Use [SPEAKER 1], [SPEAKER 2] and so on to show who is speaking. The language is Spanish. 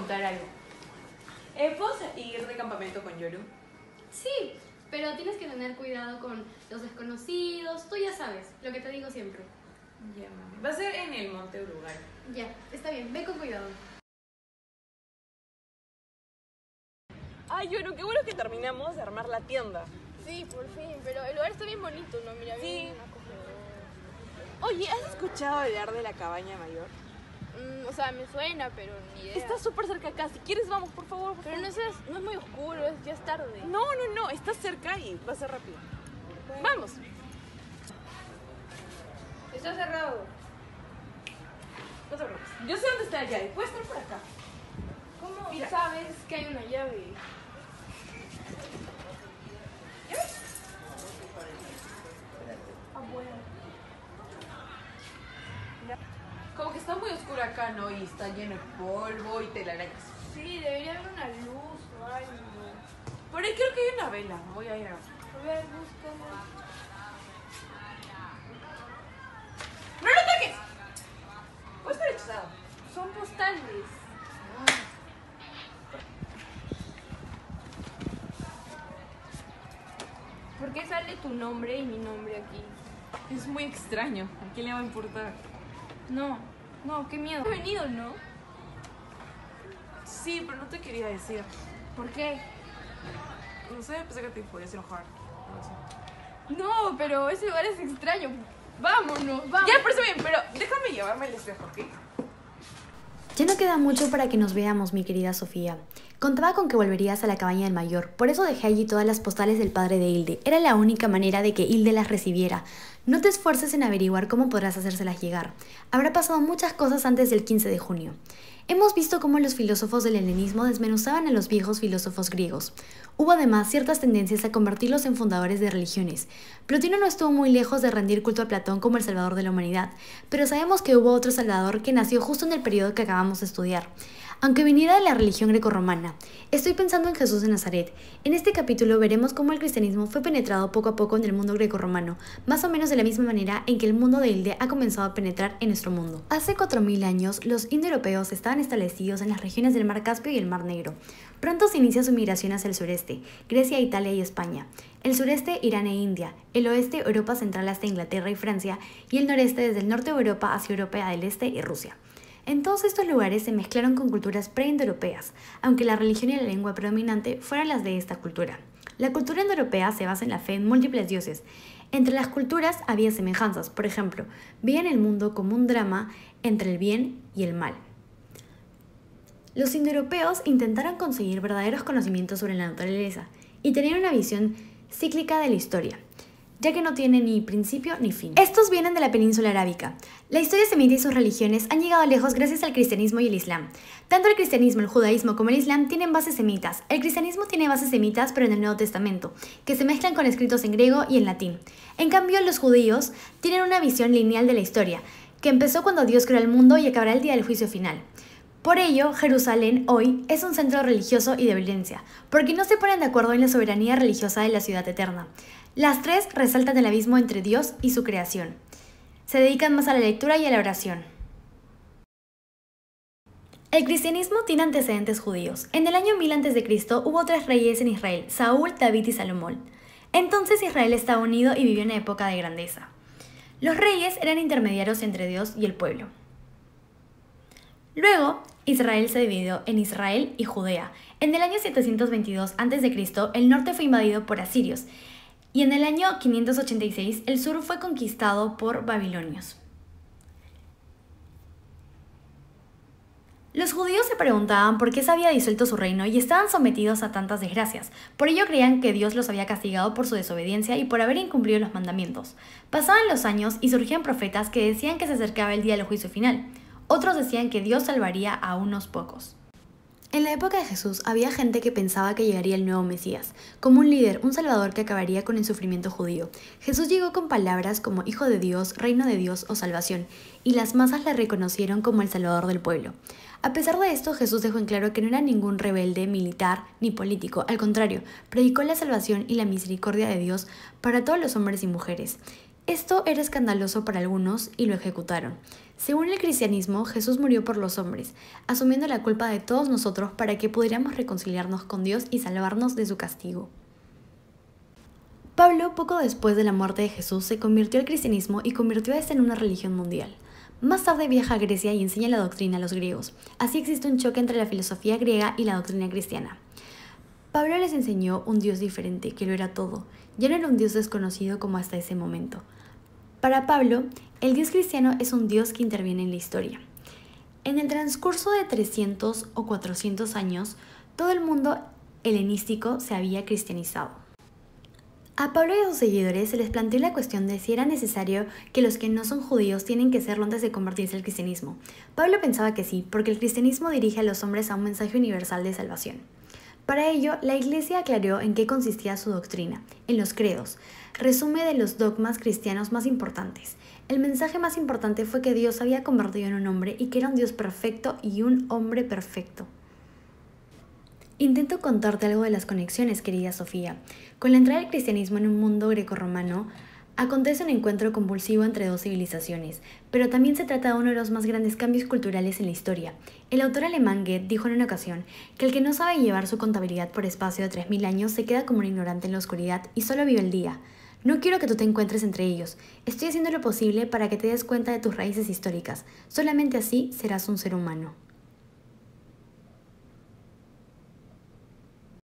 [SPEAKER 1] preguntar algo. ¿Puedo ir de campamento con Yoru?
[SPEAKER 2] Sí, pero tienes que tener cuidado con los desconocidos. Tú ya sabes, lo que te digo siempre.
[SPEAKER 1] Ya, mami. Va a ser en el Monte Uruguay.
[SPEAKER 2] Ya, está bien, ve con cuidado.
[SPEAKER 1] Ay, Yoru, qué bueno que terminamos de armar la tienda.
[SPEAKER 3] Sí, por fin, pero el lugar está bien bonito, ¿no? Mira,
[SPEAKER 1] Sí.
[SPEAKER 3] bien acogedor.
[SPEAKER 1] Oye, ¿has escuchado hablar de la cabaña mayor?
[SPEAKER 3] O sea, me suena, pero ni idea.
[SPEAKER 1] Está súper cerca acá. Si quieres, vamos, por favor.
[SPEAKER 3] Pero no es muy oscuro, ya es tarde.
[SPEAKER 1] No. Está cerca y va a ser rápido.
[SPEAKER 3] Bueno.
[SPEAKER 1] Vamos.
[SPEAKER 3] Está cerrado.
[SPEAKER 1] No te preocupes. Yo sé dónde está la llave. Puede estar por acá.
[SPEAKER 3] ¿Cómo
[SPEAKER 1] Mira.
[SPEAKER 3] sabes que hay una llave?
[SPEAKER 1] ¿Ya ves?
[SPEAKER 3] Ah, bueno.
[SPEAKER 1] Como que está muy oscuro acá, ¿no? Y está lleno de polvo y telarañas.
[SPEAKER 3] Sí, debería haber una luz o algo.
[SPEAKER 1] Por ahí creo que hay una vela. Voy a ir a...
[SPEAKER 3] A ver, búscala.
[SPEAKER 1] ¡No lo toques! Puede estar hechizado.
[SPEAKER 3] Son postales. ¿Por qué sale tu nombre y mi nombre aquí?
[SPEAKER 1] Es muy extraño. ¿A quién le va a importar?
[SPEAKER 3] No, qué miedo. Has venido, ¿no?
[SPEAKER 1] Sí, pero no te quería decir.
[SPEAKER 3] ¿Por qué?
[SPEAKER 1] No sé, pensé que te podías enojar. No sé.
[SPEAKER 3] No, pero ese lugar es extraño. Vámonos, vamos.
[SPEAKER 1] Ya, parece bien, pero déjame llevarme el espejo, ¿ok?
[SPEAKER 4] Ya no queda mucho para que nos veamos, mi querida Sofía. Contaba con que volverías a la cabaña del mayor, por eso dejé allí todas las postales del padre de Hilde. Era la única manera de que Hilde las recibiera. No te esfuerces en averiguar cómo podrás hacérselas llegar. Habrá pasado muchas cosas antes del 15 de junio. Hemos visto cómo los filósofos del helenismo desmenuzaban a los viejos filósofos griegos. Hubo además ciertas tendencias a convertirlos en fundadores de religiones. Plotino no estuvo muy lejos de rendir culto a Platón como el salvador de la humanidad, pero sabemos que hubo otro salvador que nació justo en el periodo que acabamos de estudiar. Aunque viniera de la religión grecorromana, estoy pensando en Jesús de Nazaret. En este capítulo veremos cómo el cristianismo fue penetrado poco a poco en el mundo grecorromano, más o menos de la misma manera en que el mundo de Hilde ha comenzado a penetrar en nuestro mundo. Hace 4000 años, los indoeuropeos estaban establecidos en las regiones del Mar Caspio y el Mar Negro. Pronto se inicia su migración hacia el sureste, Grecia, Italia y España. El sureste, Irán e India. El oeste, Europa Central hasta Inglaterra y Francia. Y el noreste, desde el norte de Europa hacia Europa del Este y Rusia. En todos estos lugares se mezclaron con culturas pre-indoeuropeas, aunque la religión y la lengua predominante fueran las de esta cultura. La cultura indoeuropea se basa en la fe en múltiples dioses. Entre las culturas había semejanzas, por ejemplo, veían el mundo como un drama entre el bien y el mal. Los indoeuropeos intentaron conseguir verdaderos conocimientos sobre la naturaleza y tenían una visión cíclica de la historia, ya que no tiene ni principio ni fin. Estos vienen de la península arábica. La historia semita y sus religiones han llegado lejos gracias al cristianismo y el islam. Tanto el cristianismo, el judaísmo como el islam tienen bases semitas. El cristianismo tiene bases semitas pero en el Nuevo Testamento, que se mezclan con escritos en griego y en latín. En cambio, los judíos tienen una visión lineal de la historia, que empezó cuando Dios creó el mundo y acabará el día del juicio final. Por ello, Jerusalén hoy es un centro religioso y de violencia, porque no se ponen de acuerdo en la soberanía religiosa de la ciudad eterna. Las tres resaltan el abismo entre Dios y su creación. Se dedican más a la lectura y a la oración. El cristianismo tiene antecedentes judíos. En el año 1000 a.C. hubo 3 reyes en Israel, Saúl, David y Salomón. Entonces Israel estaba unido y vivió una época de grandeza. Los reyes eran intermediarios entre Dios y el pueblo. Luego, Israel se dividió en Israel y Judea. En el año 722 a.C., el norte fue invadido por asirios, y en el año 586 el sur fue conquistado por babilonios. Los judíos se preguntaban por qué se había disuelto su reino y estaban sometidos a tantas desgracias. Por ello creían que Dios los había castigado por su desobediencia y por haber incumplido los mandamientos. Pasaban los años y surgían profetas que decían que se acercaba el día del juicio final. Otros decían que Dios salvaría a unos pocos. En la época de Jesús había gente que pensaba que llegaría el nuevo Mesías, como un líder, un salvador que acabaría con el sufrimiento judío. Jesús llegó con palabras como Hijo de Dios, Reino de Dios o Salvación, y las masas le reconocieron como el Salvador del pueblo. A pesar de esto, Jesús dejó en claro que no era ningún rebelde, militar ni político, al contrario, predicó la salvación y la misericordia de Dios para todos los hombres y mujeres. Esto era escandaloso para algunos y lo ejecutaron. Según el cristianismo, Jesús murió por los hombres, asumiendo la culpa de todos nosotros para que pudiéramos reconciliarnos con Dios y salvarnos de su castigo. Pablo, poco después de la muerte de Jesús, se convirtió al cristianismo y convirtió a este en una religión mundial. Más tarde viaja a Grecia y enseña la doctrina a los griegos. Así existe un choque entre la filosofía griega y la doctrina cristiana. Pablo les enseñó un Dios diferente, que lo era todo. Ya no era un Dios desconocido como hasta ese momento. Para Pablo, el Dios cristiano es un Dios que interviene en la historia. En el transcurso de 300 o 400 años, todo el mundo helenístico se había cristianizado. A Pablo y a sus seguidores se les planteó la cuestión de si era necesario que los que no son judíos tienen que serlo antes de convertirse al cristianismo. Pablo pensaba que sí, porque el cristianismo dirige a los hombres a un mensaje universal de salvación. Para ello, la Iglesia aclaró en qué consistía su doctrina, en los credos, resumen de los dogmas cristianos más importantes. El mensaje más importante fue que Dios había convertido en un hombre y que era un Dios perfecto y un hombre perfecto. Intento contarte algo de las conexiones, querida Sofía. Con la entrada del cristianismo en un mundo grecorromano, acontece un encuentro convulsivo entre dos civilizaciones, pero también se trata de uno de los más grandes cambios culturales en la historia. El autor alemán Goethe dijo en una ocasión que el que no sabe llevar su contabilidad por espacio de 3000 años se queda como un ignorante en la oscuridad y solo vive el día. No quiero que tú te encuentres entre ellos. Estoy haciendo lo posible para que te des cuenta de tus raíces históricas. Solamente así serás un ser humano.